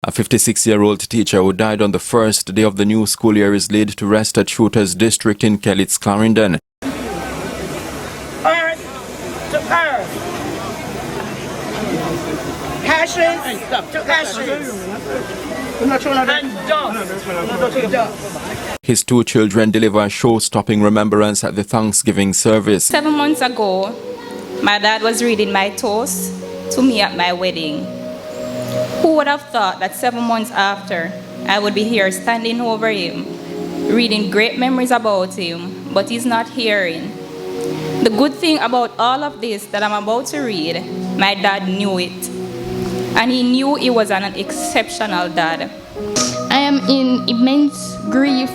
A 56-year-old teacher who died on the first day of the new school year is laid to rest at Shooters District in Kellett's, Clarendon. Earth to earth. Ashes to ashes. And dust to dust. His two children deliver a show-stopping remembrance at the Thanksgiving service. 7 months ago, my dad was reading my toast to me at my wedding. Who would have thought that 7 months after, I would be here standing over him, reading great memories about him, but he's not hearing. The good thing about all of this that I'm about to read, my dad knew it. And he knew he was an exceptional dad. I am in immense grief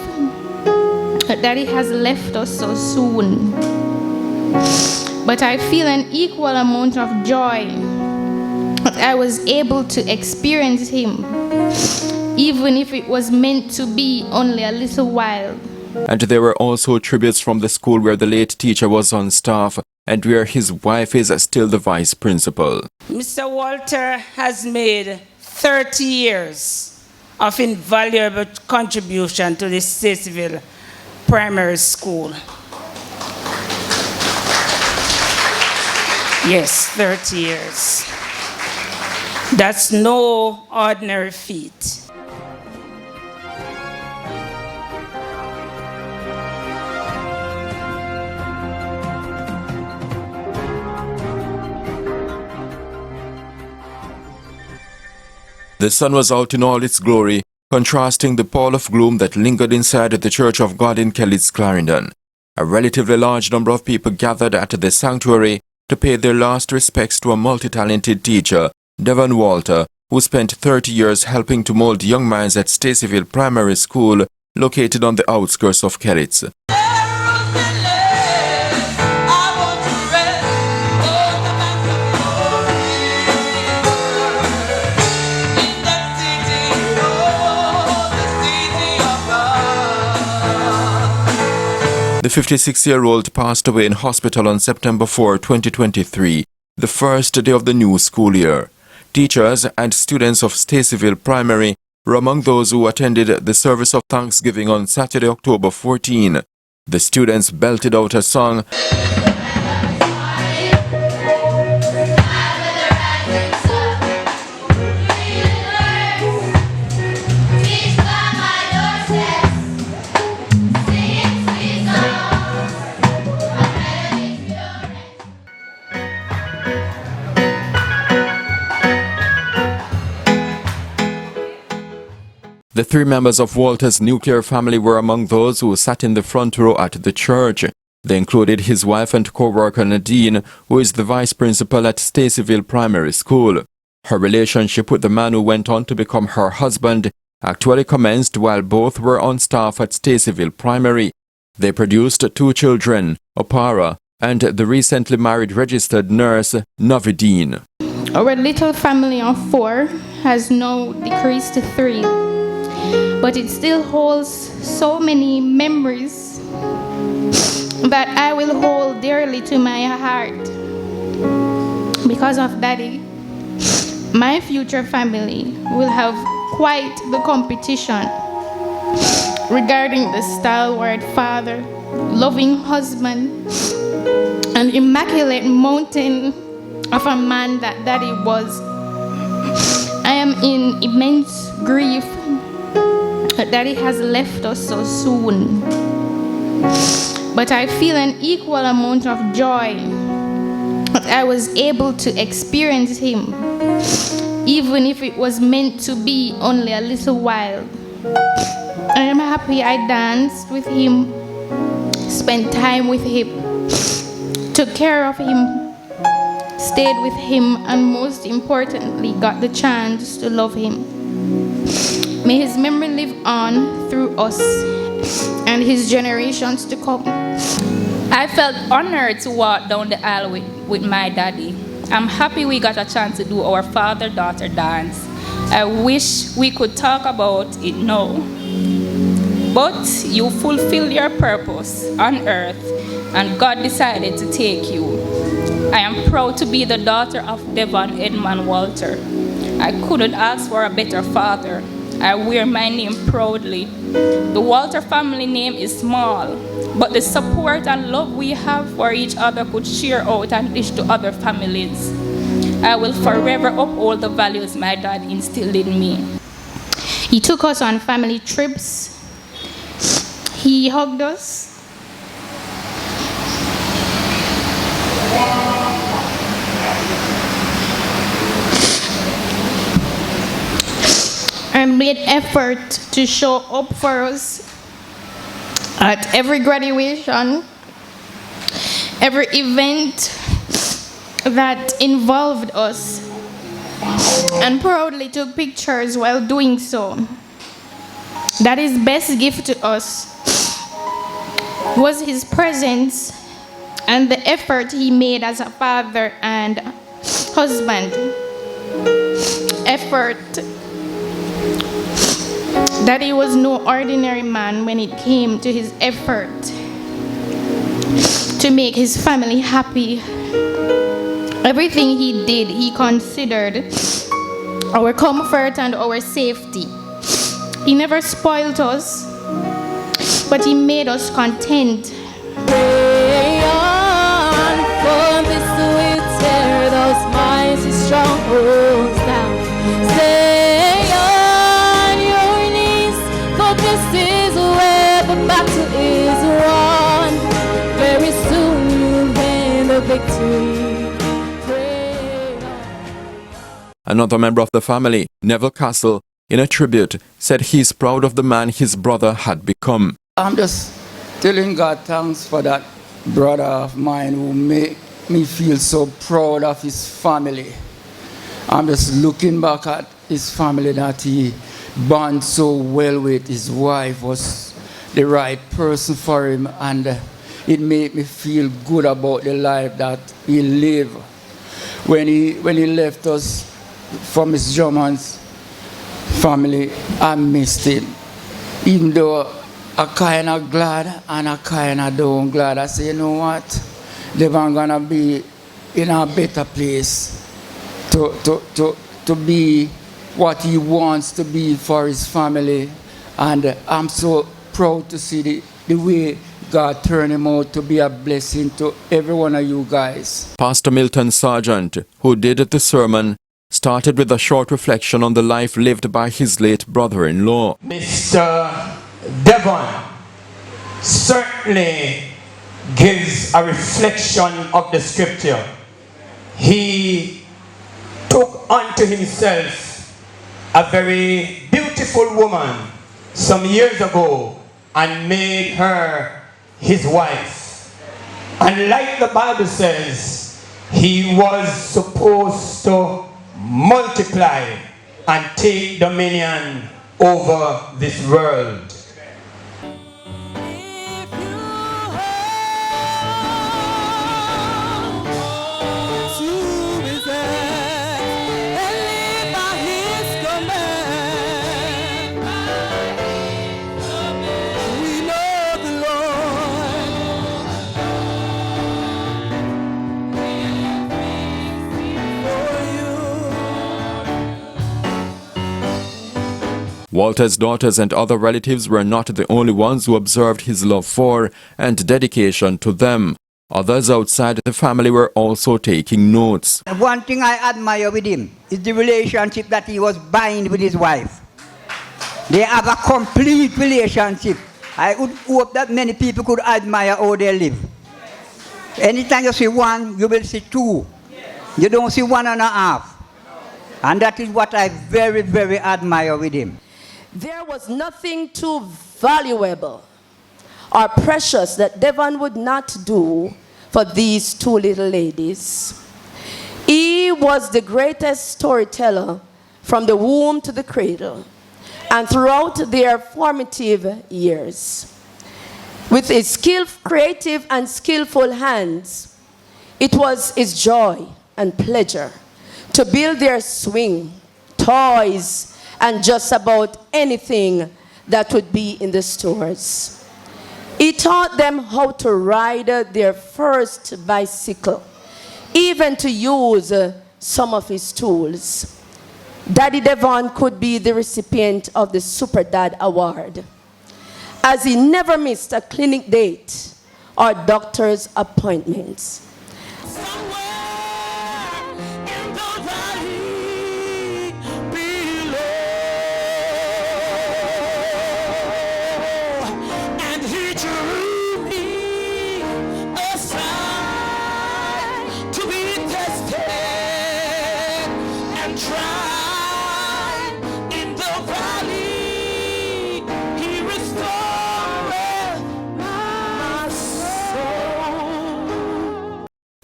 that he has left us so soon. But I feel an equal amount of joy that I was able to experience him, even if it was meant to be only a little while. And there were also tributes from the school where the late teacher was on staff and where his wife is still the vice principal. Mr. Walter has made 30 years of invaluable contribution to the Statesville Primary School. Yes, 30 years. That's no ordinary feat. The sun was out in all its glory, contrasting the pall of gloom that lingered inside the Church of God in Kellett's, Clarendon. A relatively large number of people gathered at the sanctuary to pay their last respects to a multi-talented teacher, Devon Walter, who spent 30 years helping to mold young minds at Stacyville Primary School, located on the outskirts of Kellett's. The 56-year-old passed away in hospital on September 4, 2023, the first day of the new school year. Teachers and students of Stacyville Primary were among those who attended the service of Thanksgiving on Saturday, October 14. The students belted out a song The three members of Walter's nuclear family were among those who sat in the front row at the church. They included his wife and co-worker Nadine, who is the vice principal at Stacyville Primary School. Her relationship with the man who went on to become her husband actually commenced while both were on staff at Stacyville Primary. They produced two children, Opara and the recently married registered nurse, Navidine. Our little family of 4 has now decreased to 3. But it still holds so many memories that I will hold dearly to my heart. Because of Daddy, my future family will have quite the competition regarding the stalwart father, loving husband, and immaculate mountain of a man that Daddy was. I am in immense grief that he has left us so soon. But I feel an equal amount of joy that I was able to experience him, even if it was meant to be only a little while. I am happy I danced with him, spent time with him, took care of him, stayed with him, and most importantly, got the chance to love him. May his memory live on through us and his generations to come. I felt honored to walk down the aisle with my daddy. I'm happy we got a chance to do our father-daughter dance. I wish we could talk about it now. But you fulfilled your purpose on earth, and God decided to take you. I am proud to be the daughter of Devon Edmund Walter. I couldn't ask for a better father. I wear my name proudly. The Walter family name is small, but the support and love we have for each other could share out and dish to other families. I will forever uphold the values my dad instilled in me. He took us on family trips. He hugged us. And made effort to show up for us at every graduation, every event that involved us, and proudly took pictures while doing so. That his best gift to us was his presence and the effort he made as a father and husband. Effort that he was no ordinary man when it came to his effort to make his family happy. Everything he did, he considered our comfort and our safety. He never spoiled us, but he made us content. Pray on, for this will tear those mighty strongholds down. Stay on your knees, for this is where the battle is won. Very soon you'll gain the victory. Another member of the family, Neville Castle, in a tribute, said he's proud of the man his brother had become. I'm just telling God thanks for that brother of mine who made me feel so proud of his family. I'm just looking back at his family that he bond so well with. His wife was the right person for him, and it made me feel good about the life that he lived. When he left us from his German's family, I missed him. Even though I'm kind of glad and I kind of don't glad. I say, you know what? They're going to be in a better place to be what he wants to be for his family. And I'm so proud to see the way God turned him out to be a blessing to every one of you guys. Pastor Milton Sargent, who did the sermon, started with a short reflection on the life lived by his late brother-in-law. Mr. Devon certainly gives a reflection of the scripture. He took unto himself a very beautiful woman some years ago and made her his wife. And like the Bible says, he was supposed to multiply and take dominion over this world. Walter's daughters and other relatives were not the only ones who observed his love for and dedication to them. Others outside the family were also taking notes. One thing I admire with him is the relationship that he was buying with his wife. They have a complete relationship. I would hope that many people could admire how they live. Anytime you see one, you will see two. You don't see one and a half. And that is what I very, very admire with him. There was nothing too valuable or precious that Devon would not do for these two little ladies. He was the greatest storyteller from the womb to the cradle and throughout their formative years. With his creative and skillful hands, it was his joy and pleasure to build their swing, toys, and just about anything that would be in the stores. He taught them how to ride their first bicycle, even to use some of his tools. Daddy Devon could be the recipient of the Super Dad Award, as he never missed a clinic date or doctor's appointments.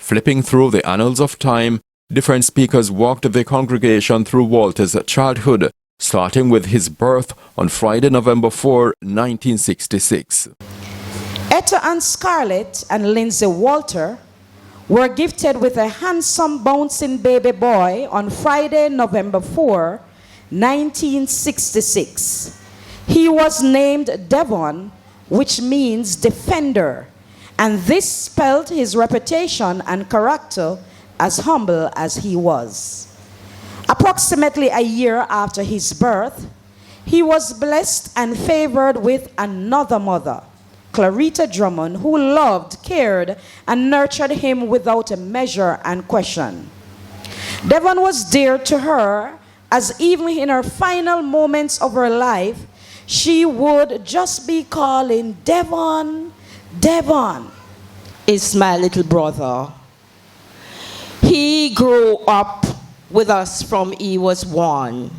Flipping through the annals of time, different speakers walked the congregation through Walter's childhood, starting with his birth on Friday, November 4, 1966. Etta and Scarlett and Lindsay Walter were gifted with a handsome bouncing baby boy on Friday, November 4, 1966. He was named Devon, which means defender, and this spelled his reputation and character as humble as he was. Approximately a year after his birth, he was blessed and favored with another mother, Clarita Drummond, who loved, cared, and nurtured him without a measure and question. Devon was dear to her, as even in her final moments of her life, she would just be calling Devon, Devon. Is my little brother. He grew up with us from he was 1.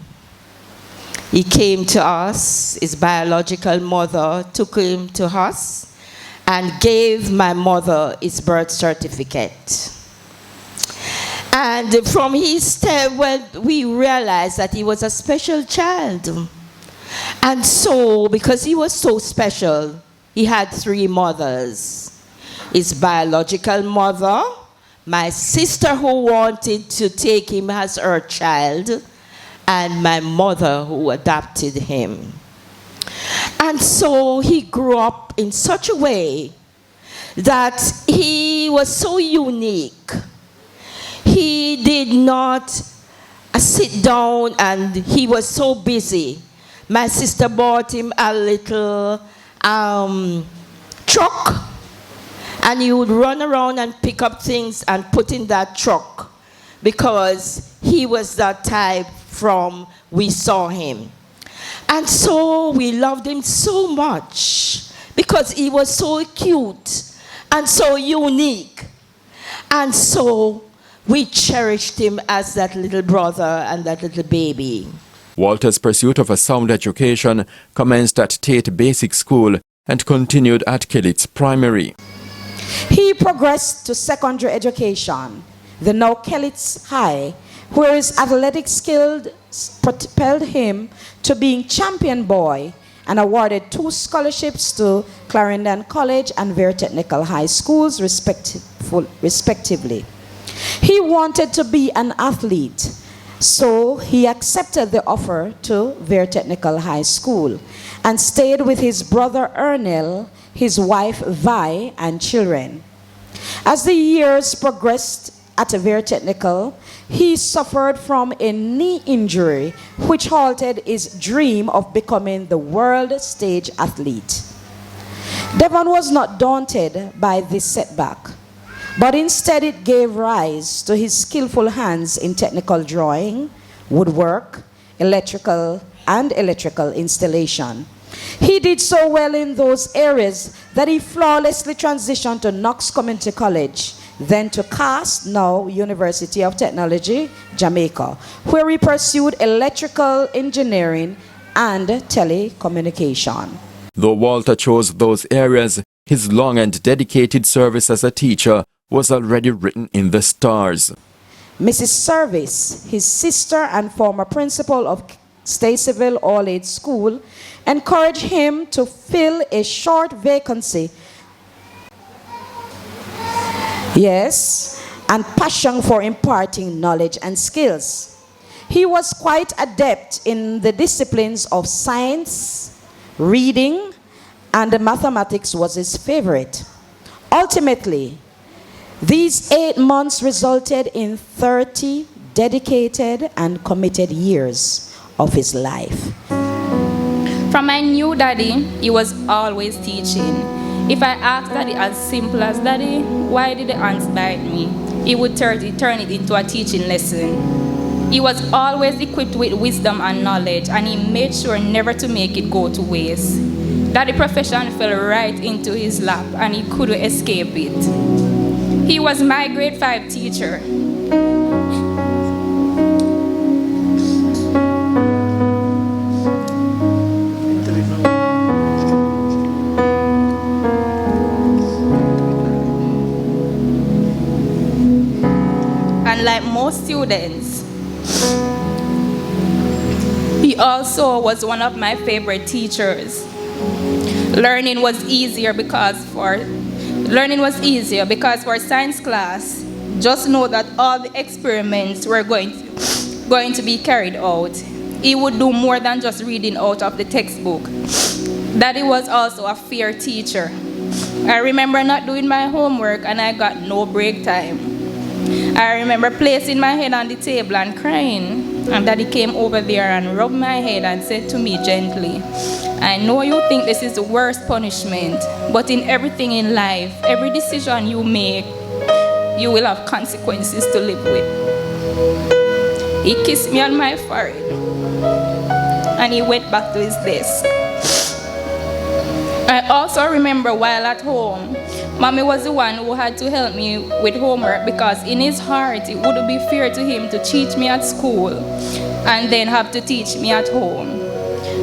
He came to us, his biological mother took him to us and gave my mother his birth certificate. And from his time, we realized that he was a special child. And so, because he was so special, he had 3 mothers. His biological mother, my sister who wanted to take him as her child, and my mother who adopted him. And so he grew up in such a way that he was so unique. He did not sit down, and he was so busy. My sister bought him a little truck, and he would run around and pick up things and put in that truck, because he was that type from we saw him. And so we loved him so much because he was so cute and so unique. And so we cherished him as that little brother and that little baby. Walter's pursuit of a sound education commenced at Tate Basic School and continued at Kellitz Primary. He progressed to secondary education, the now Kellitz High, where his athletic skills propelled him to being champion boy and awarded 2 scholarships to Clarendon College and Vere Technical High Schools, respectively. He wanted to be an athlete, so he accepted the offer to Vere Technical High School and stayed with his brother Ernell, his wife Vi, and children. As the years progressed at Vere Technical, he suffered from a knee injury which halted his dream of becoming the world stage athlete. Devon was not daunted by this setback, but instead it gave rise to his skillful hands in technical drawing, woodwork, electrical installation. He did so well in those areas that he flawlessly transitioned to Knox Community College, then to CAST, now University of Technology, Jamaica, where he pursued electrical engineering and telecommunication. Though Walter chose those areas, his long and dedicated service as a teacher was already written in the stars. Mrs. Service, his sister and former principal of Stacyville All-Age School, encouraged him to fill a short vacancy. Yes, and passion for imparting knowledge and skills. He was quite adept in the disciplines of science, reading, and mathematics was his favorite. Ultimately, these 8 months resulted in 30 dedicated and committed years of his life. From my new daddy, he was always teaching. If I asked daddy as simple as, "Daddy, why did the ants bite me?" he would turn it into a teaching lesson. He was always equipped with wisdom and knowledge, and he made sure never to make it go to waste. Daddy profession fell right into his lap, and he couldn't escape it. He was my grade 5 teacher. And like most students, he also was one of my favorite teachers. Learning was easier because for science class, just know that all the experiments were going to be carried out. He would do more than just reading out of the textbook. Daddy was also a fair teacher. I remember not doing my homework and I got no break time. I remember placing my head on the table and crying, and Daddy came over there and rubbed my head and said to me gently, "I know you think this is the worst punishment, but in everything in life, every decision you make, you will have consequences to live with." He kissed me on my forehead, and he went back to his desk. I also remember while at home, Mommy was the one who had to help me with homework because in his heart, it wouldn't be fair to him to teach me at school and then have to teach me at home.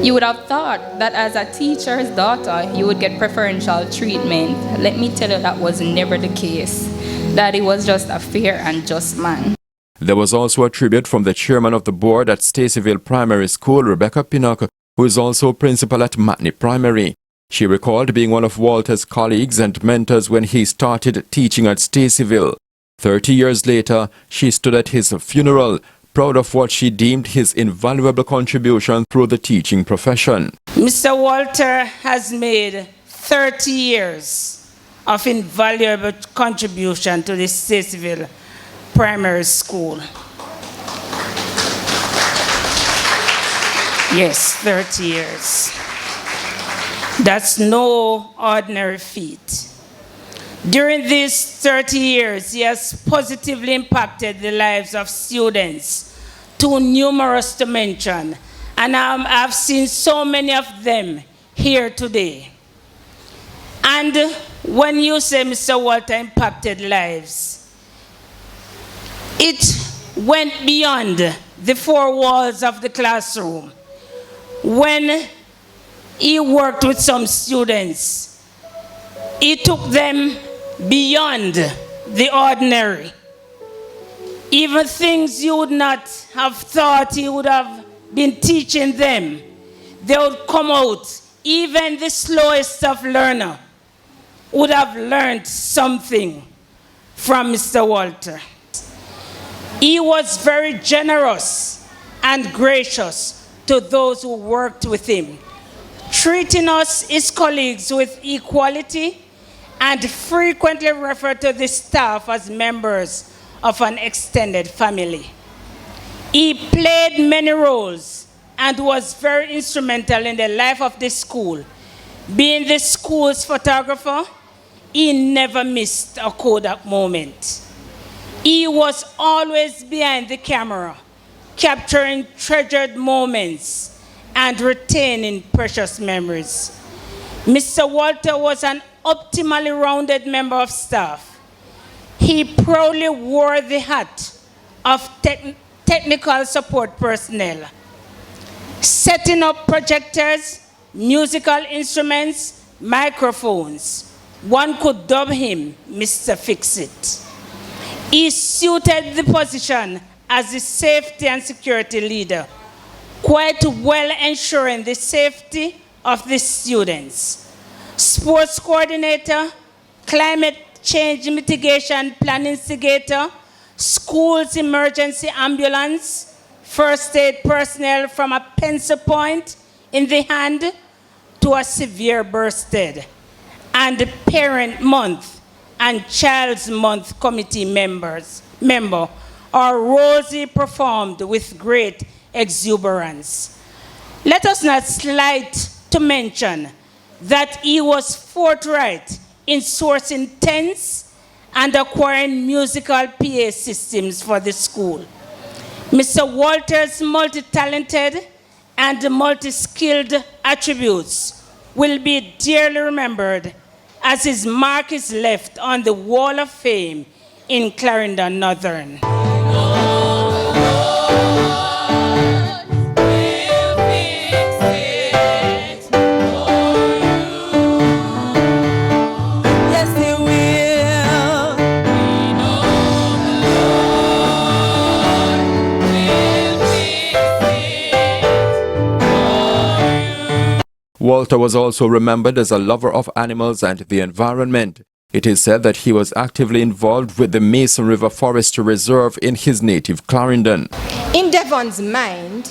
You would have thought that as a teacher's daughter, you would get preferential treatment. Let me tell you, that was never the case. Daddy was just a fair and just man. There was also a tribute from the chairman of the board at Stacyville Primary School, Rebecca Pinnock, who is also principal at Matney Primary. She recalled being one of Walter's colleagues and mentors when he started teaching at Stacyville. 30 years later, she stood at his funeral, proud of what she deemed his invaluable contribution through the teaching profession. Mr. Walter has made 30 years of invaluable contribution to the Stacyville Primary School. Yes, 30 years. That's no ordinary feat. During these 30 years, he has positively impacted the lives of students, too numerous to mention, and I've seen so many of them here today. And when you say Mr. Walter impacted lives, it went beyond the four walls of the classroom. When he worked with some students, he took them beyond the ordinary. Even things you would not have thought he would have been teaching them, they would come out. Even the slowest of learner would have learned something from Mr. Walter. He was very generous and gracious to those who worked with him, treating us, his colleagues, with equality, and frequently referred to the staff as members of an extended family. He played many roles and was very instrumental in the life of the school. Being the school's photographer, he never missed a Kodak moment. He was always behind the camera, capturing treasured moments and retaining precious memories. Mr. Walter was an optimally rounded member of staff. He proudly wore the hat of technical support personnel, setting up projectors, musical instruments, microphones. One could dub him Mr. Fix-It. He suited the position as the safety and security leader, quite well ensuring the safety of the students. Sports coordinator, climate change mitigation plan instigator, school's emergency ambulance, first aid personnel from a pencil point in the hand to a severe bursted, and the Parent Month and Child's Month committee member or roles he performed with great exuberance. Let us not slight to mention that he was forthright in sourcing tents and acquiring musical PA systems for the school. Mr. Walter's multi-talented and multi-skilled attributes will be dearly remembered as his mark is left on the Wall of Fame in Clarendon Northern. Walter was also remembered as a lover of animals and the environment. It is said that he was actively involved with the Mason River Forestry Reserve in his native Clarendon. In Devon's mind,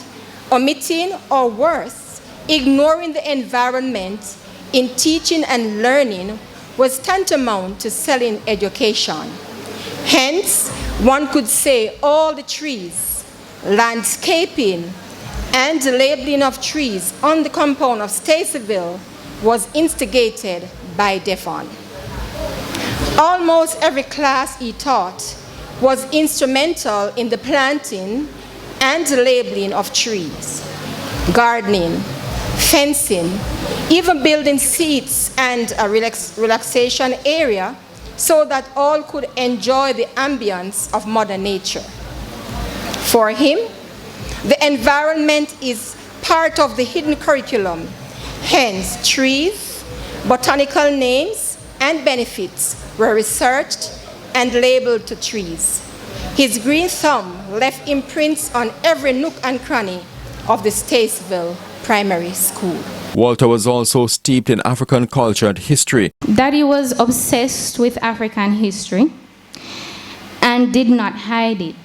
omitting or worse, ignoring the environment in teaching and learning was tantamount to selling education. Hence, one could say all the trees, landscaping, and the labeling of trees on the compound of Stacyville was instigated by Devon. Almost every class he taught was instrumental in the planting and the labeling of trees, gardening, fencing, even building seats and a relaxation area so that all could enjoy the ambience of Mother Nature. For him, the environment is part of the hidden curriculum. Hence, trees, botanical names, and benefits were researched and labeled to trees. His green thumb left imprints on every nook and cranny of the Statesville Primary School. Walter was also steeped in African culture and history. Daddy was obsessed with African history and did not hide it.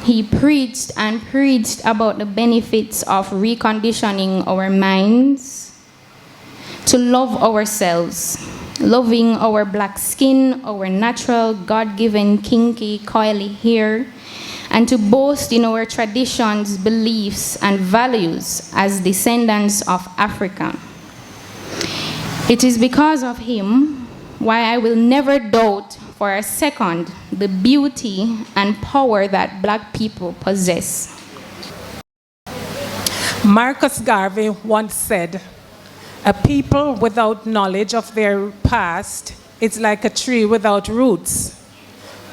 He preached and preached about the benefits of reconditioning our minds to love ourselves, loving our black skin, our natural, God-given, kinky, coily hair, and to boast in our traditions, beliefs, and values as descendants of Africa. It is because of him why I will never doubt for a second the beauty and power that black people possess. Marcus Garvey once said, "A people without knowledge of their past is like a tree without roots."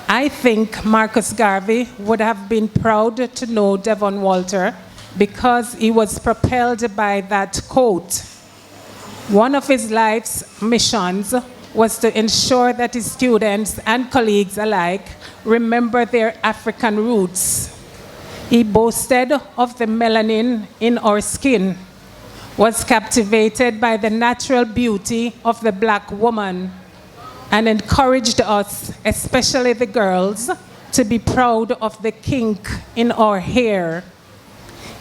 I think Marcus Garvey would have been proud to know Devon Walter because he was propelled by that quote. One of his life's missions was to ensure that his students and colleagues alike remember their African roots. He boasted of the melanin in our skin, was captivated by the natural beauty of the black woman, and encouraged us, especially the girls, to be proud of the kink in our hair.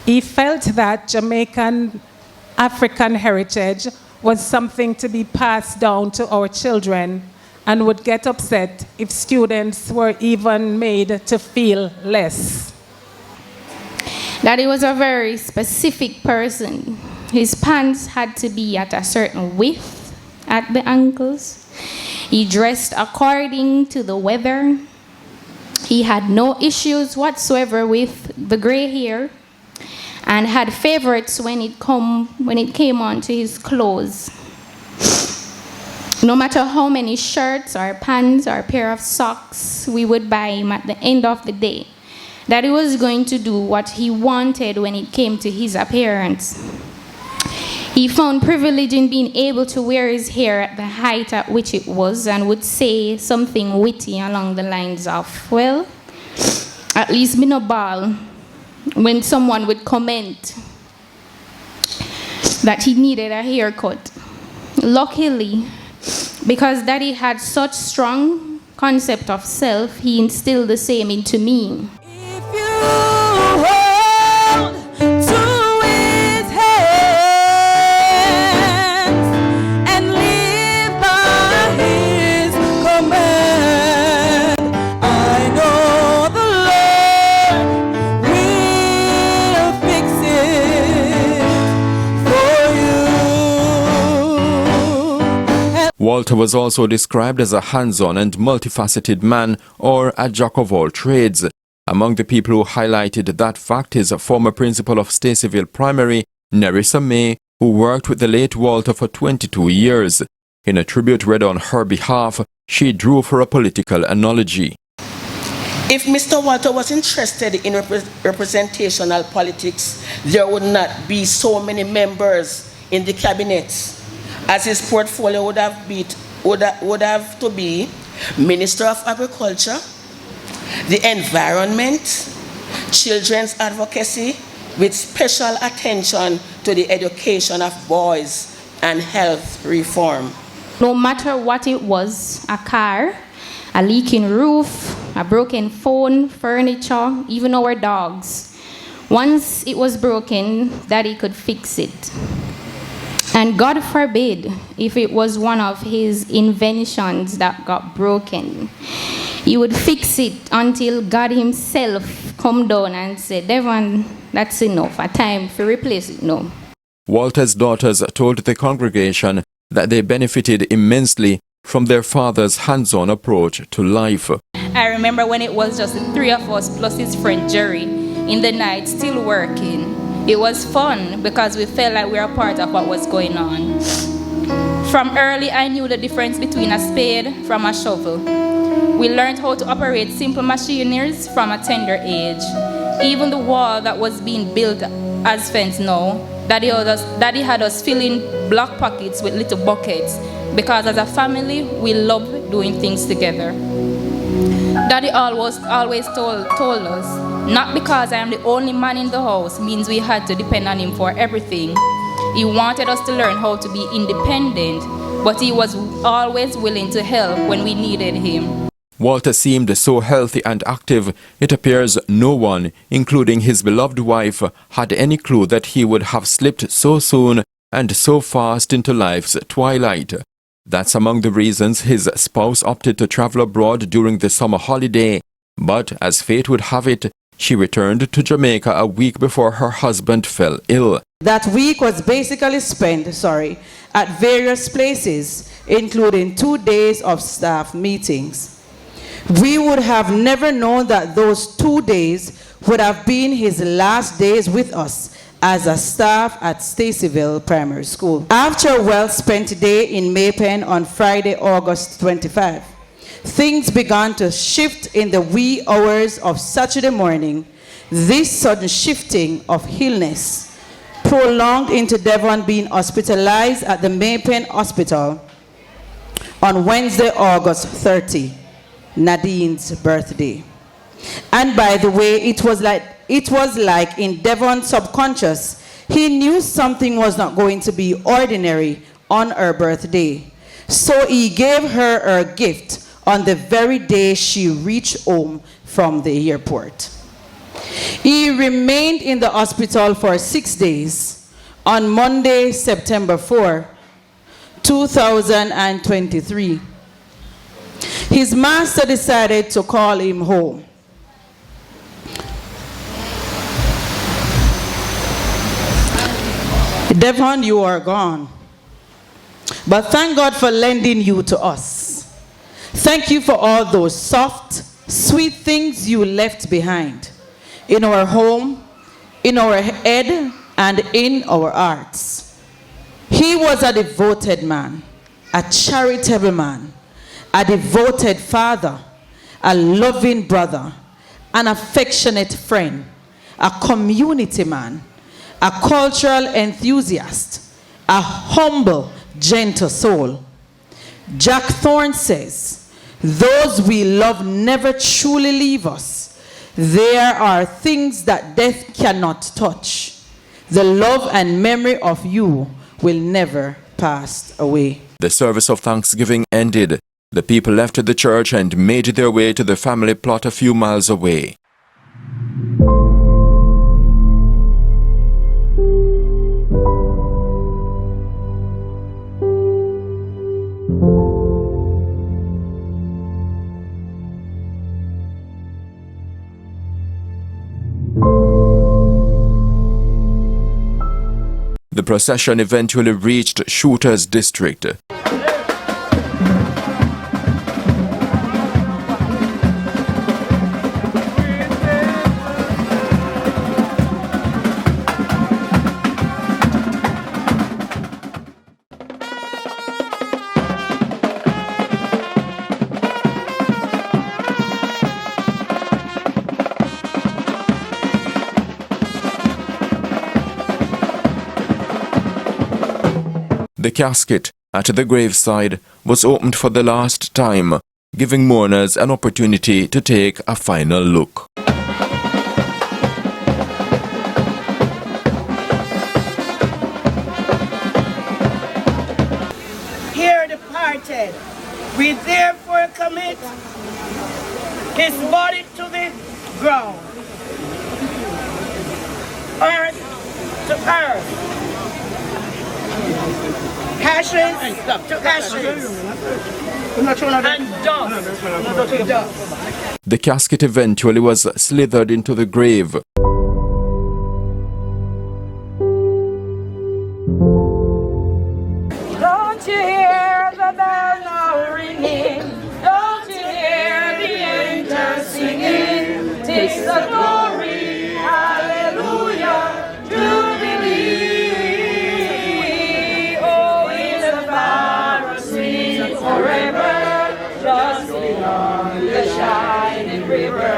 He felt that Jamaican African heritage was something to be passed down to our children and would get upset if students were even made to feel less. Daddy was a very specific person. His pants had to be at a certain width at the ankles. He dressed according to the weather. He had no issues whatsoever with the gray hair and had favorites when it came on to his clothes. No matter how many shirts or pants or a pair of socks we would buy him at the end of the day, Daddy was going to do what he wanted when it came to his appearance. He found privilege in being able to wear his hair at the height at which it was and would say something witty along the lines of, "Well, at least me no ball," when someone would comment that he needed a haircut. Luckily, because Daddy had such strong concept of self, he instilled the same into me. If you hold to his hands and live by his command, I know the Walter was also described as a hands-on and multifaceted man, or a jack of all trades. Among the people who highlighted that fact is a former principal of Stacyville Primary, Nerissa May, who worked with the late Walter for 22 years. In a tribute read on her behalf, she drew for a political analogy. If Mr. Walter was interested in representational politics, there would not be so many members in the cabinet, as his portfolio would have to be Minister of Agriculture, the Environment, Children's Advocacy, with special attention to the education of boys and health reform. No matter what it was, a car, a leaking roof, a broken phone, furniture, even our dogs. Once it was broken, Daddy could fix it. And God forbid if it was one of his inventions that got broken. He would fix it until God himself come down and said, Devon, that's enough, a time to replace it now. Walter's daughters told the congregation that they benefited immensely from their father's hands-on approach to life. I remember when it was just the three of us plus his friend Jerry in the night still working. It was fun because we felt like we were a part of what was going on. From early, I knew the difference between a spade from a shovel. We learned how to operate simple machineries from a tender age. Even the wall that was being built as fence now, Daddy had us filling block pockets with little buckets because as a family, we love doing things together. Daddy always told us, not because I am the only man in the house means we had to depend on him for everything. He wanted us to learn how to be independent, but he was always willing to help when we needed him. Walter seemed so healthy and active, it appears no one, including his beloved wife, had any clue that he would have slipped so soon and so fast into life's twilight. That's among the reasons his spouse opted to travel abroad during the summer holiday. But as fate would have it, she returned to Jamaica a week before her husband fell ill. That week was basically spent, at various places, including 2 days of staff meetings. We would have never known that those 2 days would have been his last days with us as a staff at Stacyville Primary School. After a well-spent day in Maypen on Friday, August 25, things began to shift in the wee hours of Saturday morning. This sudden shifting of illness prolonged into Devon being hospitalized at the Maypen Hospital on Wednesday, August 30, Nadine's birthday. And by the way, it was like in Devon's subconscious, he knew something was not going to be ordinary on her birthday. So he gave her her gift on the very day she reached home from the airport. He remained in the hospital for 6 days. On Monday, September 4, 2023, his master decided to call him home. Devon, you are gone. But thank God for lending you to us. Thank you for all those soft, sweet things you left behind in our home, in our head, and in our hearts. He was a devoted man, a charitable man, a devoted father, a loving brother, an affectionate friend, a community man, a cultural enthusiast, a humble, gentle soul. Jack Thorne says, those we love never truly leave us. There are things that death cannot touch. The love and memory of you will never pass away. The service of Thanksgiving ended. The people left the church and made their way to the family plot a few miles away. The procession eventually reached Shooter's district. The casket at the graveside was opened for the last time, giving mourners an opportunity to take a final look. Here departed, we therefore commit his body to the ground, earth to earth, ashes to ashes, and dust to dust. The casket eventually was slithered into the grave. Don't you hear the bell now ringing? Don't you hear the angels singing? 'Tis the glory, hallelujah, jubilee. Oh, it's a pharisee forever, just beyond the shining river.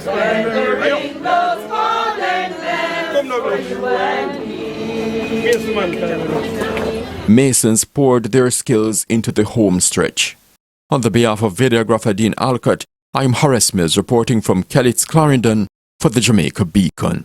When the rainbows fall and land for you and me. Masons poured their skills into the home stretch. On the behalf of videographer Dean Alcott, I am Horace Mills reporting from Kellits, Clarendon for the Jamaica Beacon.